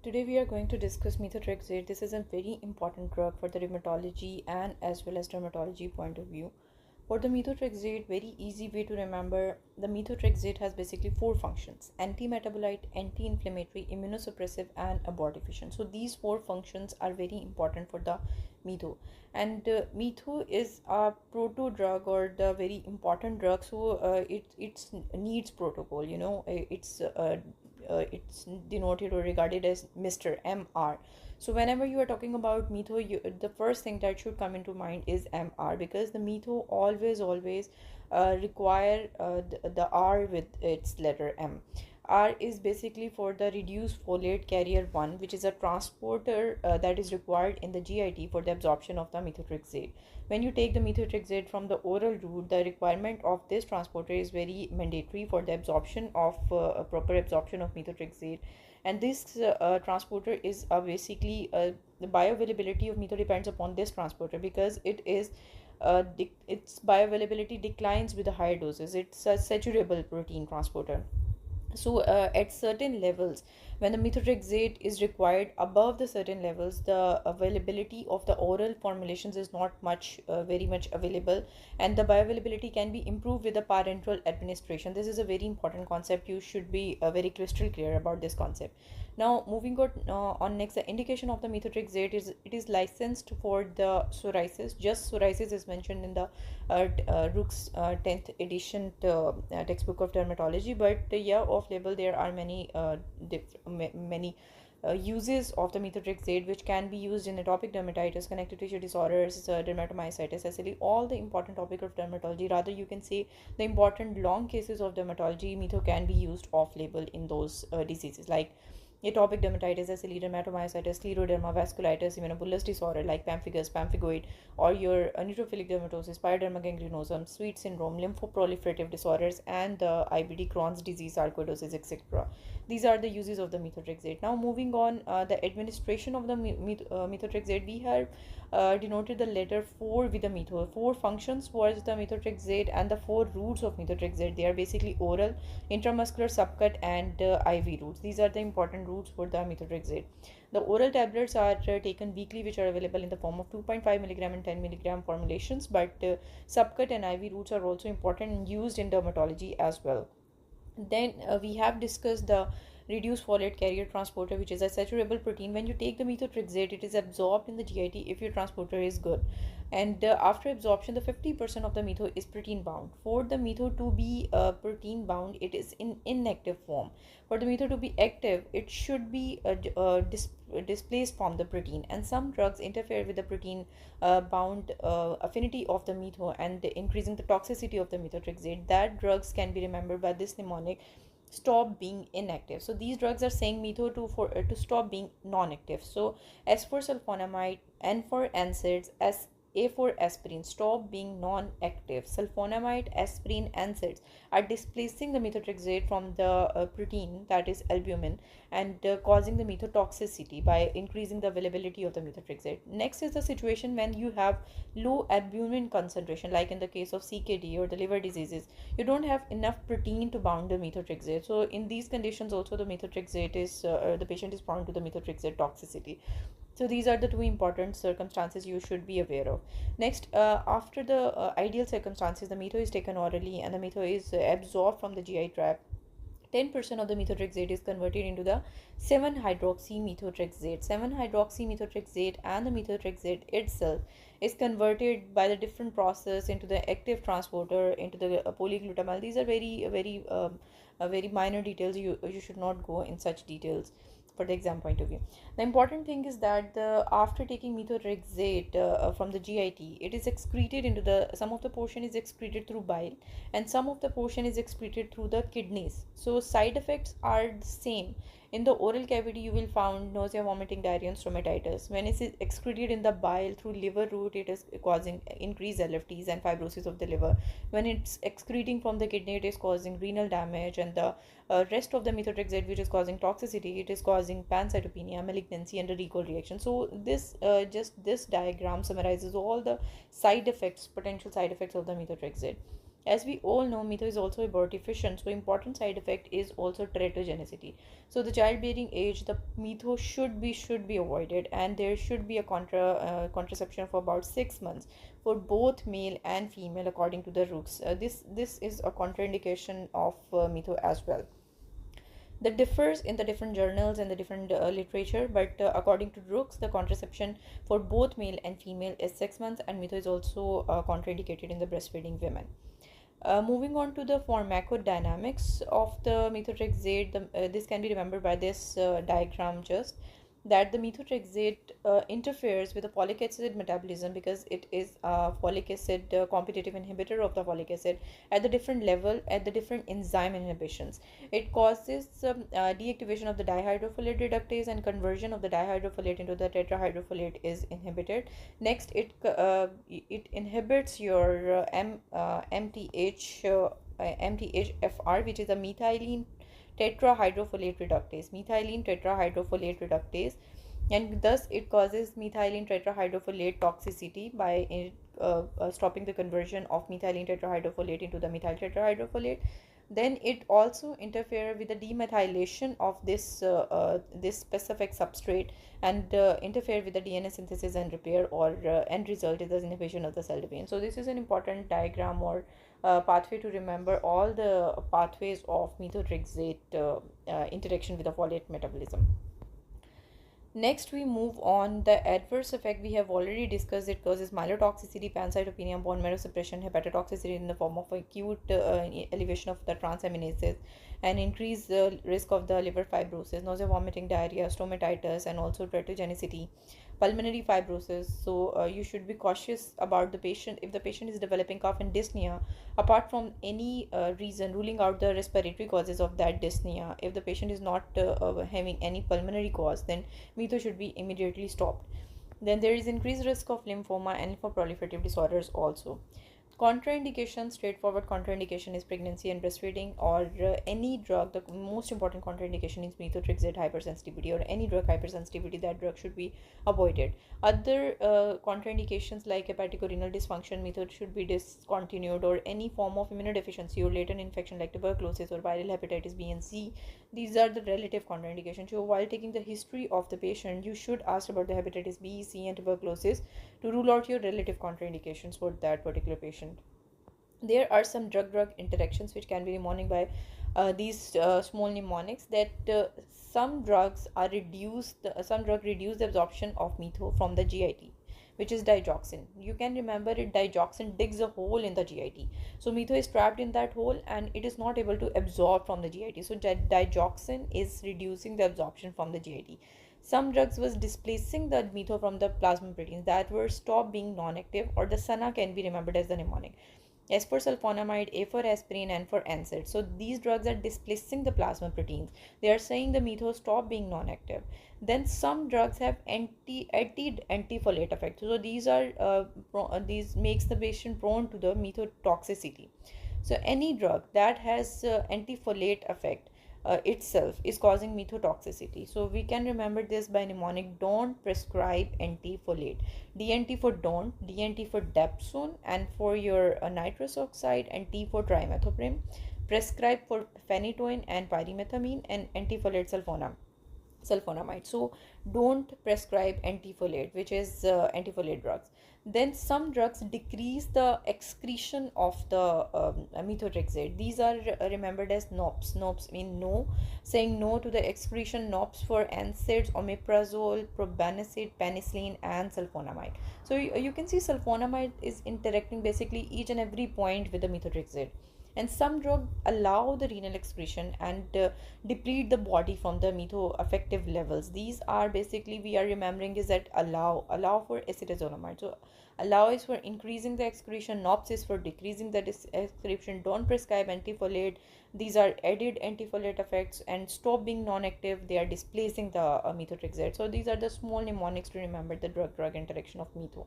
Today we are going to discuss methotrexate. This is a very important drug for the rheumatology and as well as dermatology point of view. For the methotrexate, very easy way to remember, the methotrexate has basically four functions: anti-metabolite, anti-inflammatory, immunosuppressive, and abortifacient. So these four functions are very important for the metho. And metho is a proto drug or the very important drug. So it needs protocol. It's denoted or regarded as Mr. MR. So whenever you are talking about metho, the first thing that should come into mind is MR, because the metho always require the R with its letter M. R is basically for the reduced folate carrier 1, which is a transporter that is required in the GIT for the absorption of the methotrexate. When you take the methotrexate from the oral route, the requirement of this transporter is very mandatory for the absorption of a proper absorption of methotrexate. And this transporter is basically the bioavailability of metho depends upon this transporter, because its bioavailability declines with the higher doses. It's a saturable protein transporter. So at certain levels, when the methotrexate is required above the certain levels, the availability of the oral formulations is not very much available, and the bioavailability can be improved with the parenteral administration. This is a very important concept. You should be very crystal clear about this concept. Now moving on next, the indication of the methotrexate is it is licensed for the psoriasis. Just psoriasis is mentioned in the Rook's 10th edition textbook of dermatology, but yeah, off label there are many uses of the methotrexate, which can be used in atopic dermatitis, connective tissue disorders, dermatomyositis, SLE, all the important topic of dermatology. Rather, you can say the important long cases of dermatology, metho can be used off label in those diseases like atopic dermatitis, SLE, dermatomyositis, scleroderma, vasculitis, immunobullous disorder like pemphigus, pemphigoid, or your neutrophilic dermatosis, pyoderma gangrenosum, sweet syndrome, lymphoproliferative disorders, and the IBD, Crohn's disease, sarcoidosis, etc. These are the uses of the methotrexate. Now, moving on, the administration of the methotrexate, we have denoted the letter 4 with the metho. Four functions was the methotrexate, and the four routes of methotrexate, they are basically oral, intramuscular, subcut, and IV routes. These are the important routes for the methotrexate. The oral tablets are taken weekly, which are available in the form of 2.5 milligram and 10 milligram formulations, but subcut and IV routes are also important and used in dermatology as well. Then we have discussed the reduced folate carrier transporter, which is a saturable protein. When you take the methotrexate, it is absorbed in the GIT if your transporter is good. And after absorption, the 50% of the metho is protein bound. For the metho to be protein bound, it is in inactive form. For the metho to be active, it should be displaced from the protein. And some drugs interfere with the protein bound affinity of the metho and increasing the toxicity of the methotrexate. That drugs can be remembered by this mnemonic: stop being inactive. So these drugs are saying metho to stop being non-active. So S for sulfonamide, N for NSAIDs, A for aspirin, stop being non-active. Sulfonamide, aspirin, NSAIDs are displacing the methotrexate from the protein, that is albumin, and causing the methotoxicity by increasing the availability of the methotrexate. Next is the situation when you have low albumin concentration, like in the case of CKD or the liver diseases. You don't have enough protein to bound the methotrexate. So in these conditions also, the methotrexate is the patient is prone to the methotrexate toxicity. So these are the two important circumstances you should be aware of. Next, after the ideal circumstances, the metho is taken orally and the metho is absorbed from the GI tract. 10% of the methotrexate is converted into the 7-hydroxymethotrexate. 7-hydroxymethotrexate and the methotrexate itself is converted by the different process into the active transporter into the polyglutamal. These are very minor details. You should not go in such details for the exam point of view. The important thing is that after taking methotrexate from the GIT, it is excreted into the, some of the portion is excreted through bile and some of the portion is excreted through the kidneys. So side effects are the same. In the oral cavity, you will find nausea, vomiting, diarrhea, and stomatitis. When it is excreted in the bile through liver route, it is causing increased LFTs and fibrosis of the liver. When it's excreting from the kidney, it is causing renal damage, and the rest of the methotrexate, which is causing toxicity, it is causing pancytopenia, malignancy, and a recall reaction. So this diagram summarizes all the side effects, potential side effects of the methotrexate. As we all know, metho is also abortifacient, so important side effect is also teratogenicity. So the childbearing age, the metho should be avoided, and there should be a contraception for about 6 months for both male and female according to the RUCs. This is a contraindication of metho as well, that differs in the different journals and the different literature, but according to Brooks, the contraception for both male and female is 6 months, and metho is also contraindicated in the breastfeeding women. Moving on to the pharmacodynamics of the methotrexate, this can be remembered by this diagram just, that the methotrexate interferes with the folic acid metabolism because it is a folic acid competitive inhibitor of the folic acid at the different level, at the different enzyme inhibitions. It causes deactivation of the dihydrofolate reductase, and conversion of the dihydrofolate into the tetrahydrofolate is inhibited. Next, it inhibits your MTHFR, which is a methylene tetrahydrofolate reductase, and thus it causes methylene tetrahydrofolate toxicity by stopping the conversion of methylene tetrahydrofolate into the methyl tetrahydrofolate. Then it also interfere with the demethylation of this specific substrate, and interfere with the DNA synthesis and repair, or end result is the inhibition of the cell division. So this is an important diagram or pathway to remember all the pathways of methotrexate interaction with the folate metabolism. Next, we move on the adverse effect. We have already discussed it causes myelotoxicity, pancytopenia, bone marrow suppression, hepatotoxicity in the form of acute elevation of the transaminases, and increased risk of the liver fibrosis, nausea, vomiting, diarrhea, stomatitis, and also teratogenicity, pulmonary fibrosis. So you should be cautious about the patient. If the patient is developing cough and dyspnea, apart from any reason, ruling out the respiratory causes of that dyspnea, if the patient is not having any pulmonary cause, then metho should be immediately stopped. Then there is increased risk of lymphoma and lymphoproliferative disorders also. Contraindication, straightforward contraindication is pregnancy and breastfeeding, or any drug. The most important contraindication is methotrexate hypersensitivity, or any drug hypersensitivity. That drug should be avoided. Other contraindications like hepaticorenal dysfunction, method should be discontinued, or any form of immunodeficiency or latent infection like tuberculosis or viral hepatitis B and C. These are the relative contraindications. So while taking the history of the patient, you should ask about the hepatitis B, C, and tuberculosis to rule out your relative contraindications for that particular patient. There are some drug-drug interactions which can be mnemonic by these small mnemonics, that some drug reduce the absorption of metho from the GIT, which is digoxin. You can remember it, digoxin digs a hole in the GIT. So metho is trapped in that hole and it is not able to absorb from the GIT. So digoxin is reducing the absorption from the GIT. Some drugs was displacing the metho from the plasma proteins that were stopped being non-active, or the SANA can be remembered as the mnemonic. S for sulfonamide, A for aspirin, N for NSAID. So these drugs are displacing the plasma proteins. They are saying the metho stop being non-active. Then some drugs have antifolate effect. So these makes the patient prone to the methotoxicity. So any drug that has antifolate effect itself is causing methotoxicity. So we can remember this by mnemonic: don't prescribe antifolate. DNT for don't, DNT for dapsone, and for your nitrous oxide, and T for trimethoprim. Prescribe for phenytoin and pyrimethamine, and antifolate sulfonamide. So don't prescribe antifolate, which is antifolate drugs. Then some drugs decrease the excretion of the methotrexate. These are remembered as NOPs. NOPs mean no, saying no to the excretion. NOPs for NSAIDs, omeprazole, probenecid, penicillin, and sulfonamide. So you can see sulfonamide is interacting basically each and every point with the methotrexate. And some drugs allow the renal excretion and deplete the body from the metho effective levels. These are basically, we are remembering is that allow for acetazolamide. So allow is for increasing the excretion, NOPS is for decreasing the excretion. Don't prescribe antifolate. These are added antifolate effects, and stop being non-active. They are displacing the methotrexate. So these are the small mnemonics to remember the drug-drug interaction of metho.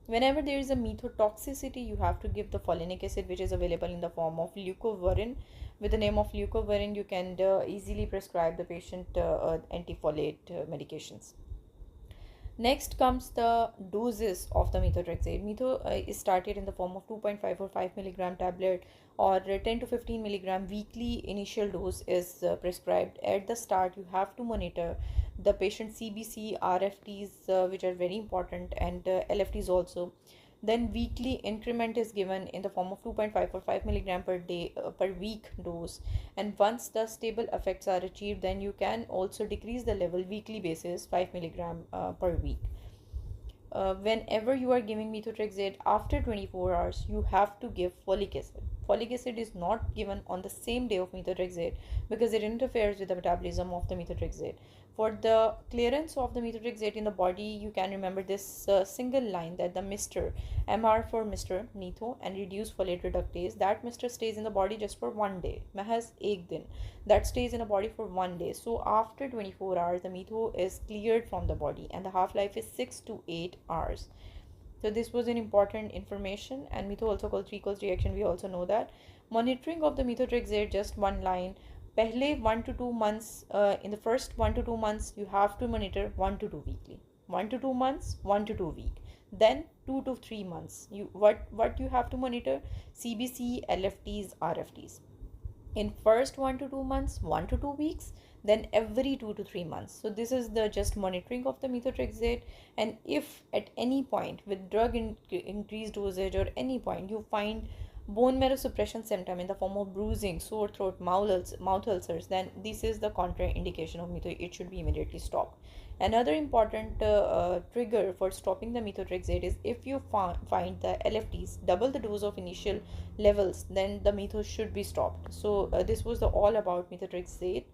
Whenever there is a methotoxicity, you have to give the folinic acid, which is available in the form of leucovorin. With the name of leucovorin, you can easily prescribe the patient antifolate medications. Next comes the doses of the methotrexate. Metho is started in the form of 2.5 or 5 milligram tablet, or 10 to 15 milligram weekly initial dose is prescribed. At the start, you have to monitor the patient CBC, RFTs, which are very important, and LFTs also. Then weekly increment is given in the form of 2.5 or 5 milligram per day per week dose. And once the stable effects are achieved, then you can also decrease the level weekly basis 5 milligram per week. Whenever you are giving methotrexate after 24 hours, you have to give folic acid. Folic acid is not given on the same day of methotrexate because it interferes with the metabolism of the methotrexate. For the clearance of the methotrexate in the body, you can remember this single line, that the Mr. MR for Mr. Metho and reduced folate reductase. That Mr. stays in the body just for 1 day. Mahaz ek din. That stays in the body for 1 day. So after 24 hours, the Metho is cleared from the body, and the half life is 6 to 8 hours. So this was an important information. And Metho also called Treacle's reaction, we also know that. Monitoring of the methotrexate, just one line. Pehle 1 to 2 months, in the first 1 to 2 months, you have to monitor 1 to 2 weekly. 1 to 2 months, 1 to 2 week. Then 2 to 3 months, you what you have to monitor? CBC, LFTs, RFTs. In first 1 to 2 months, 1 to 2 weeks, then every 2 to 3 months. So this is the just monitoring of the methotrexate. And if at any point with drug increased dosage, or any point you find bone marrow suppression symptom in the form of bruising, sore throat, mouth ulcers, then this is the contraindication of metho. It should be immediately stopped. Another important trigger for stopping the methotrexate is if you find the LFTs double the dose of initial levels, then the metho should be stopped. So this was all about methotrexate.